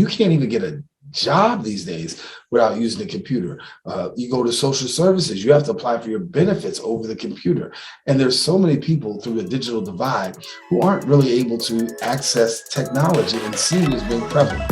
can't even get a job these days without using a computer. You go to social services, you have to apply for your benefits over the computer. And there's so many people through the digital divide who aren't really able to access technology and see it as being prevalent.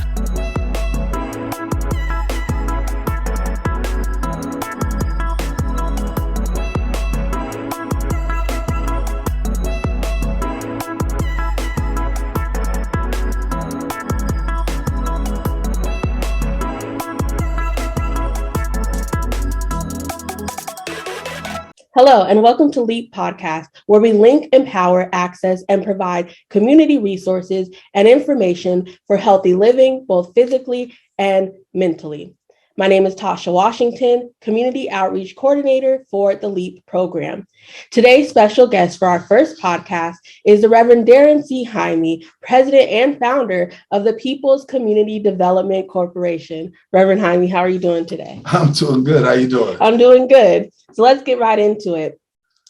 Hello, and welcome to L.E.A.P podcast, where we link, empower, access, and provide community resources and information for healthy living, both physically and mentally. My name is Tasha Washington, Community Outreach Coordinator for the L.E.A.P program. Today's special guest for our first podcast is the Reverend Daren Jaime, President and Founder of the People's Community Development Corporation. Reverend Jaime, how are you doing today? I'm doing good. How you doing? I'm doing good. So let's get right into it.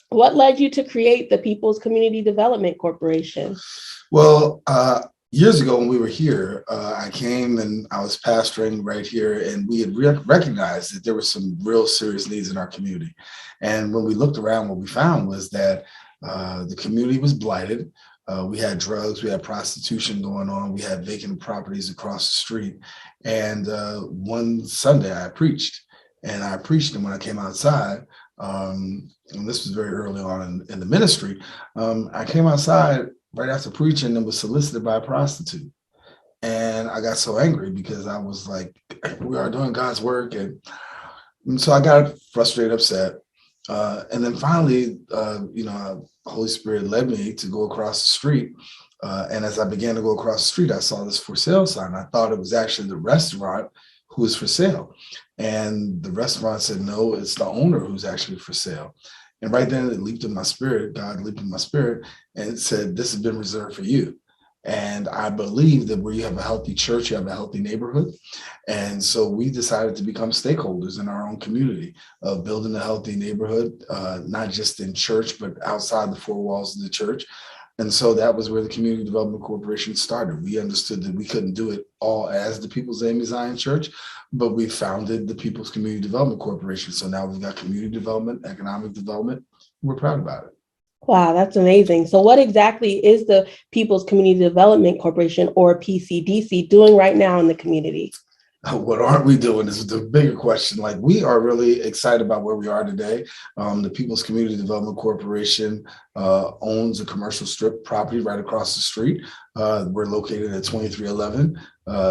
What led you to create the People's Community Development Corporation? Well, years ago when we were here, I came and I was pastoring right here, and we had recognized that there were some real serious needs in our community. And when we looked around, what we found was that the community was blighted. We had drugs, we had prostitution going on, we had vacant properties across the street. And one Sunday I preached, and when I came outside, and this was very early on in the ministry, I came outside right after preaching and was solicited by a prostitute. And I got so angry because I was like, we are doing God's work. And so I got frustrated, upset. And then finally, Holy Spirit led me to go across the street. And as I began to go across the street, I saw this for sale sign. I thought it was actually the restaurant who was for sale. And the restaurant said, no, it's the owner who's actually for sale. And right then it leaped in my spirit, God leaped in my spirit, and it said, this has been reserved for you. And I believe that where you have a healthy church, you have a healthy neighborhood. And so we decided to become stakeholders in our own community of building a healthy neighborhood, not just in church, but outside the four walls of the church. And so that was where the Community Development Corporation started. We understood that we couldn't do it all as the People's Zion Church, but we founded the People's Community Development Corporation. So now we've got community development, economic development. We're proud about it. Wow, that's amazing. So what exactly is the People's Community Development Corporation, or PCDC, doing right now in the community? What aren't we doing is the bigger question. Like, we are really excited about where we are today. The People's Community Development Corporation owns a commercial strip property right across the street. We're located at 2311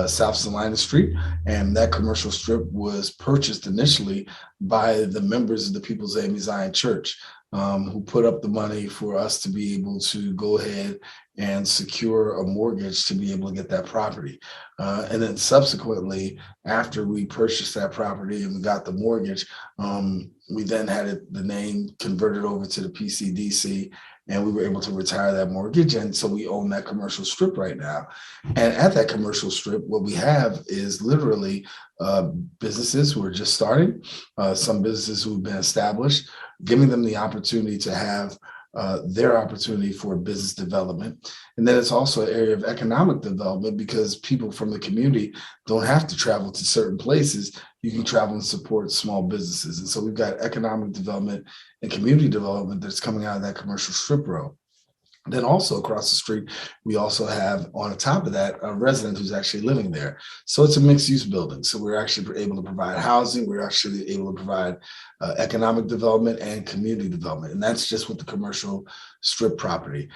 South Salina Street. And that commercial strip was purchased initially by the members of the People's Zion Church, who put up the money for us to be able to go ahead and secure a mortgage to be able to get that property. And then subsequently, after we purchased that property and we got the mortgage, we then had the name converted over to the PCDC, and we were able to retire that mortgage. And so we own that commercial strip right now. And at that commercial strip, what we have is literally businesses who are just starting, some businesses who've been established, giving them the opportunity to have their opportunity for business development. And then it's also an area of economic development, because people from the community don't have to travel to certain places. You can travel and support small businesses. And so we've got economic development and community development that's coming out of that commercial strip road. Then also across the street, we also have, on the top of that, a resident who's actually living there. So it's a mixed use building. So we're actually able to provide housing. We're actually able to provide economic development and community development. And that's just with the commercial strip property.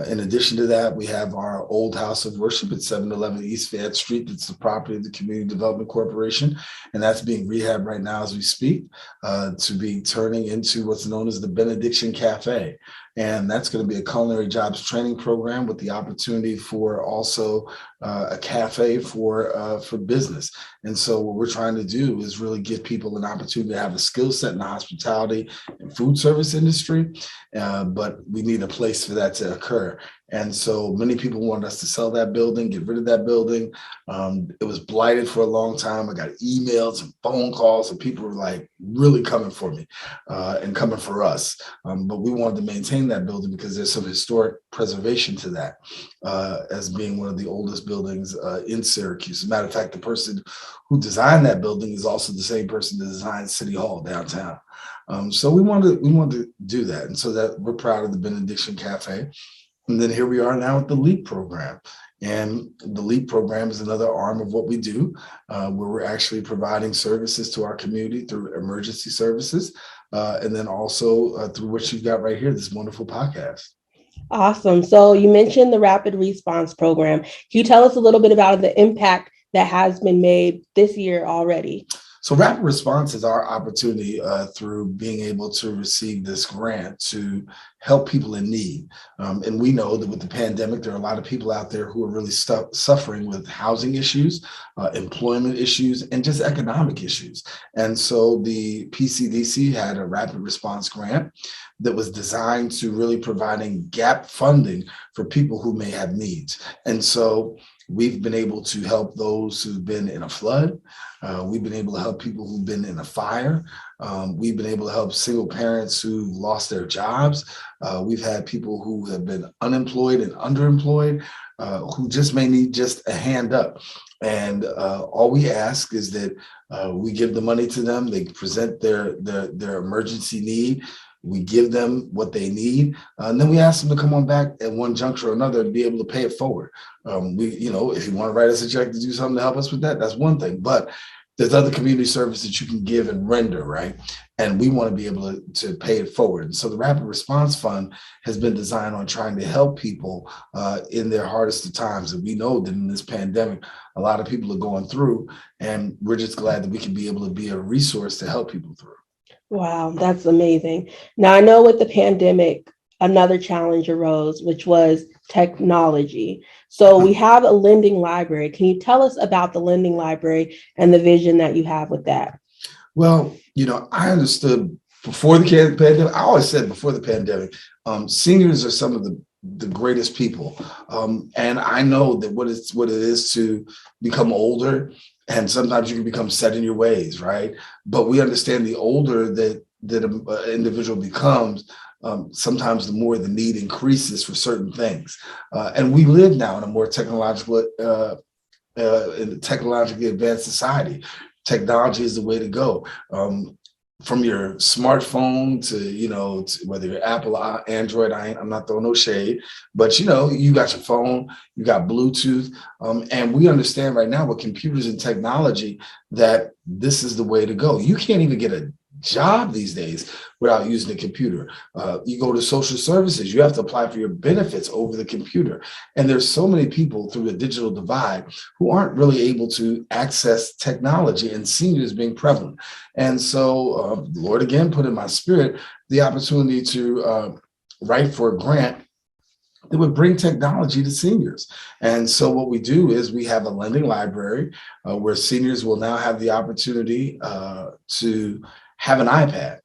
In addition to that, we have our old house of worship at 711 East Fayette Street. That's the property of the Community Development Corporation. And that's being rehabbed right now as we speak, to be turning into what's known as the Benediction Cafe. And that's going to be a culinary jobs training program with the opportunity for also a cafe for business. And so what we're trying to do is really give people an opportunity to have a skill set in the hospitality and food service industry, but we need a place for that to occur. And so many people wanted us to sell that building, get rid of that building. It was blighted for a long time. I got emails and phone calls, and people were like really coming for me and coming for us. But we wanted to maintain that building because there's some historic preservation to that as being one of the oldest buildings in Syracuse. As a matter of fact, the person who designed that building is also the same person that designed City Hall downtown. So we wanted to do that. And so that we're proud of the Benediction Cafe. And then here we are now with the L.E.A.P program. And the L.E.A.P program is another arm of what we do, where we're actually providing services to our community through emergency services. And then also through what you've got right here, this wonderful podcast. Awesome. So you mentioned the rapid response program. Can you tell us a little bit about the impact that has been made this year already? So rapid response is our opportunity through being able to receive this grant to help people in need. And we know that with the pandemic, there are a lot of people out there who are really suffering with housing issues, employment issues, and just economic issues. And so the PCDC had a rapid response grant that was designed to really providing gap funding for people who may have needs. And so we've been able to help those who've been in a flood. We've been able to help people who've been in a fire. We've been able to help single parents who lost their jobs. We've had people who have been unemployed and underemployed, who just may need just a hand up. And all we ask is that we give the money to them. They present their emergency need. We give them what they need, and then we ask them to come on back at one juncture or another to be able to pay it forward. If you want to write us a check to do something to help us with that, that's one thing. But there's other community service that you can give and render, right? And we want to be able to pay it forward. And so the Rapid Response Fund has been designed on trying to help people in their hardest of times. And we know that in this pandemic, a lot of people are going through, and we're just glad that we can be able to be a resource to help people through. Wow, that's amazing. Now, I know with the pandemic, another challenge arose, which was technology. So we have a lending library. Can you tell us about the lending library and the vision that you have with that? Well, I understood before the pandemic. I always said before the pandemic, seniors are some of the greatest people. And I know that what it is to become older, and sometimes you can become set in your ways, right? But we understand the older that an individual becomes, sometimes the more the need increases for certain things. And we live now in a more technologically advanced society. Technology is the way to go. From your smartphone to whether you're Apple or Android, I'm not throwing no shade, but you got your phone, you got Bluetooth, and we understand right now with computers and technology that this is the way to go. You can't even get a job these days without using a computer. You go to social services, you have to apply for your benefits over the computer. And there's so many people through the digital divide who aren't really able to access technology, and seniors being prevalent. And so the Lord again put in my spirit the opportunity to write for a grant that would bring technology to seniors. And so what we do is we have a lending library where seniors will now have the opportunity to have an iPad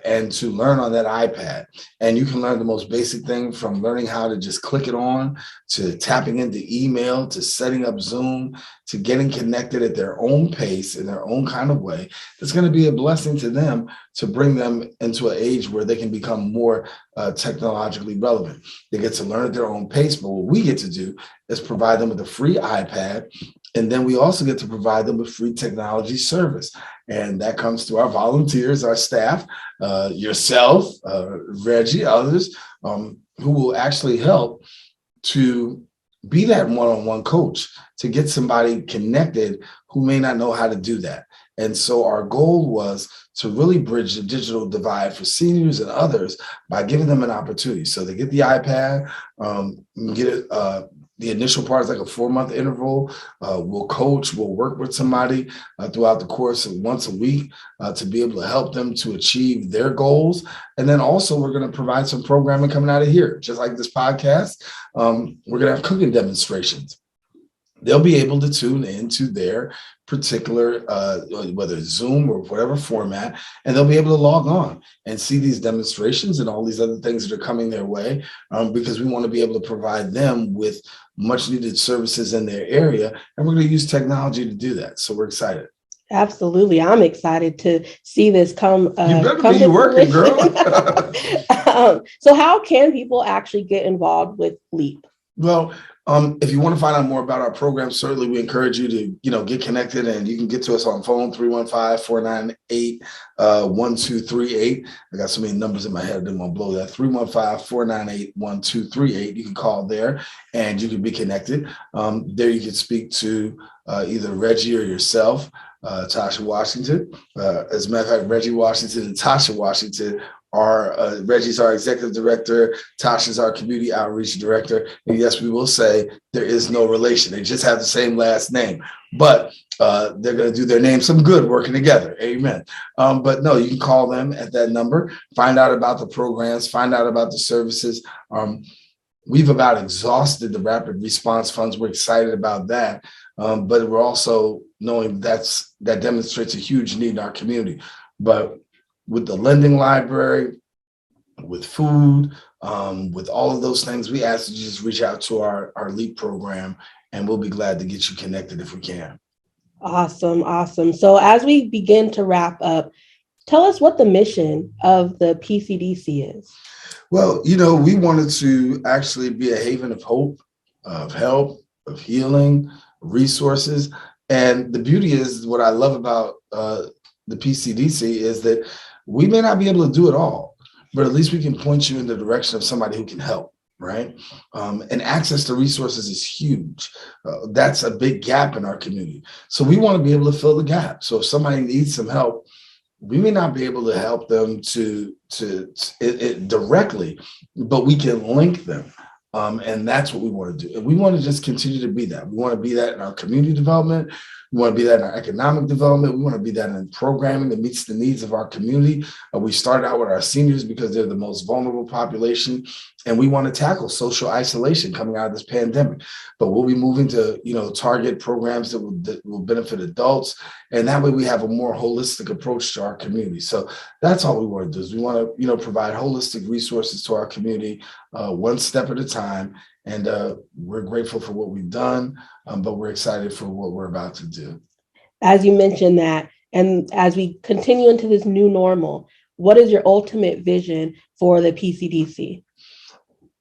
and to learn on that iPad. And you can learn the most basic thing from learning how to just click it on, to tapping into email, to setting up Zoom, to getting connected at their own pace in their own kind of way. It's going to be a blessing to them to bring them into an age where they can become more technologically relevant. They get to learn at their own pace, but what we get to do is provide them with a free iPad. And then we also get to provide them with free technology service. And that comes through our volunteers, our staff, yourself, Reggie, others, who will actually help to be that one-on-one coach to get somebody connected who may not know how to do that. And so our goal was to really bridge the digital divide for seniors and others by giving them an opportunity. So they get the iPad, get it. The initial part is like a 4-month interval. We'll coach, we'll work with somebody throughout the course of once a week to be able to help them to achieve their goals. And then also we're going to provide some programming coming out of here, just like this podcast. We're going to have cooking demonstrations. they'll be able to tune into their particular, whether it's Zoom or whatever format, and they'll be able to log on and see these demonstrations and all these other things that are coming their way, because we want to be able to provide them with much needed services in their area. And we're going to use technology to do that. So we're excited. Absolutely. I'm excited to see this come You better come be to working, fruition. girl. So how can people actually get involved with LEAP? Well, if you want to find out more about our program, certainly we encourage you to, get connected, and you can get to us on phone 315-498-1238. I got so many numbers in my head, I didn't want to blow that. 315-498-1238. You can call there and you can be connected. There you can speak to either Reggie or yourself, Tasha Washington. As a matter of fact, Reggie Washington and Tasha Washington Reggie's our executive director, Tasha's our community outreach director. And yes, we will say there is no relation. They just have the same last name, but they're going to do their name some good working together. Amen. But no, you can call them at that number, find out about the programs, find out about the services. We've about exhausted the rapid response funds. We're excited about that. But we're also knowing that demonstrates a huge need in our community. But with the lending library, with food, with all of those things, we ask you to just reach out to our LEAP program, and we'll be glad to get you connected if we can. Awesome. So as we begin to wrap up, tell us what the mission of the PCDC is. Well, we wanted to actually be a haven of hope, of help, of healing, resources. And the beauty is, what I love about the PCDC is that we may not be able to do it all, but at least we can point you in the direction of somebody who can help, right? And access to resources is huge. That's a big gap in our community. So we want to be able to fill the gap. So if somebody needs some help, we may not be able to help them to directly, but we can link them. And that's what we want to do. And we want to just continue to be that. We want to be that in our community development. We want to be that in our economic development. We want to be that in programming that meets the needs of our community. We started out with our seniors because they're the most vulnerable population, and we want to tackle social isolation coming out of this pandemic. But we'll be moving to, target programs that will benefit adults, and that way we have a more holistic approach to our community. So that's all we want to do is we want to, provide holistic resources to our community, one step at a time. And we're grateful for what we've done, but we're excited for what we're about to do. As you mentioned that, and as we continue into this new normal, what is your ultimate vision for the PCDC?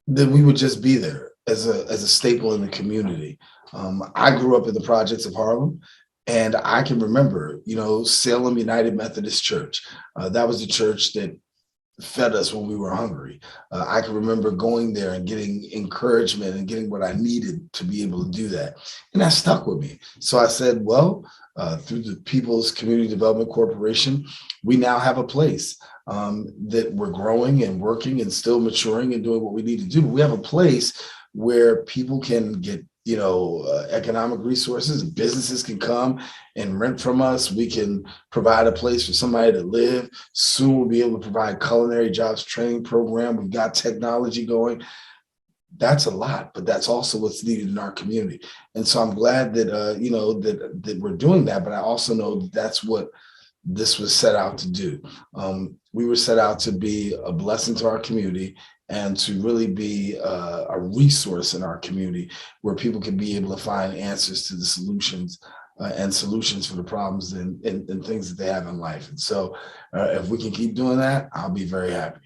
That we would just be there as a staple in the community. I grew up in the projects of Harlem, and I can remember, Salem United Methodist Church. That was the church that fed us when we were hungry. I can remember going there and getting encouragement and getting what I needed to be able to do that. And that stuck with me. So I said, well, through the People's Community Development Corporation, we now have a place that we're growing and working and still maturing and doing what we need to do. We have a place where people can get economic resources, businesses can come and rent from us. We can provide a place for somebody to live. Soon we'll be able to provide culinary jobs training program. We've got technology going. That's a lot, but that's also what's needed in our community. And so I'm glad that, that we're doing that, but I also know that that's what this was set out to do. We were set out to be a blessing to our community and to really be a resource in our community where people can be able to find answers to the solutions and solutions for the problems and things that they have in life. And so if we can keep doing that, I'll be very happy.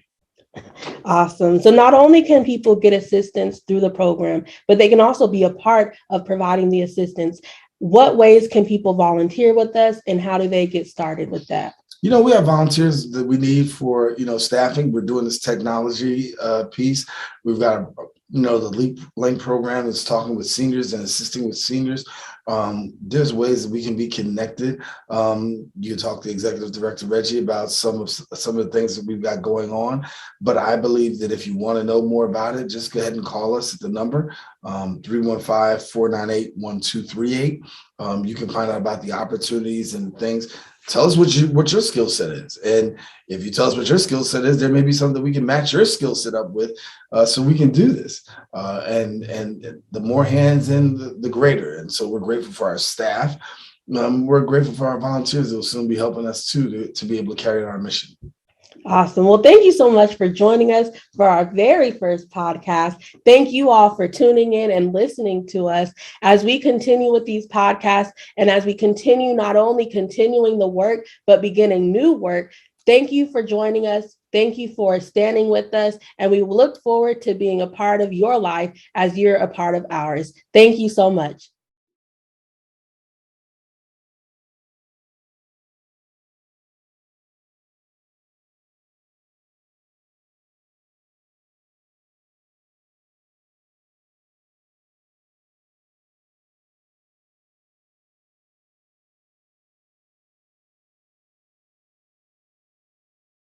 Awesome. So not only can people get assistance through the program, but they can also be a part of providing the assistance. What ways can people volunteer with us, and how do they get started with that? We have volunteers that we need for, staffing. We're doing this technology piece. We've got, the LEAP Link program that's talking with seniors and assisting with seniors. There's ways that we can be connected. You can talk to the executive director, Reggie, about some of the things that we've got going on. But I believe that if you want to know more about it, just go ahead and call us at the number. 315-498-1238. You can find out about the opportunities and things. Tell us what your skill set is. And if you tell us what your skill set is, there may be something we can match your skill set up with, so we can do this. And the more hands in, the greater. And so we're grateful for our staff. We're grateful for our volunteers that will soon be helping us too to be able to carry out our mission. Awesome. Well, thank you so much for joining us for our very first podcast. Thank you all for tuning in and listening to us as we continue with these podcasts and as we continue not only continuing the work, but beginning new work. Thank you for joining us. Thank you for standing with us. And we look forward to being a part of your life as you're a part of ours. Thank you so much.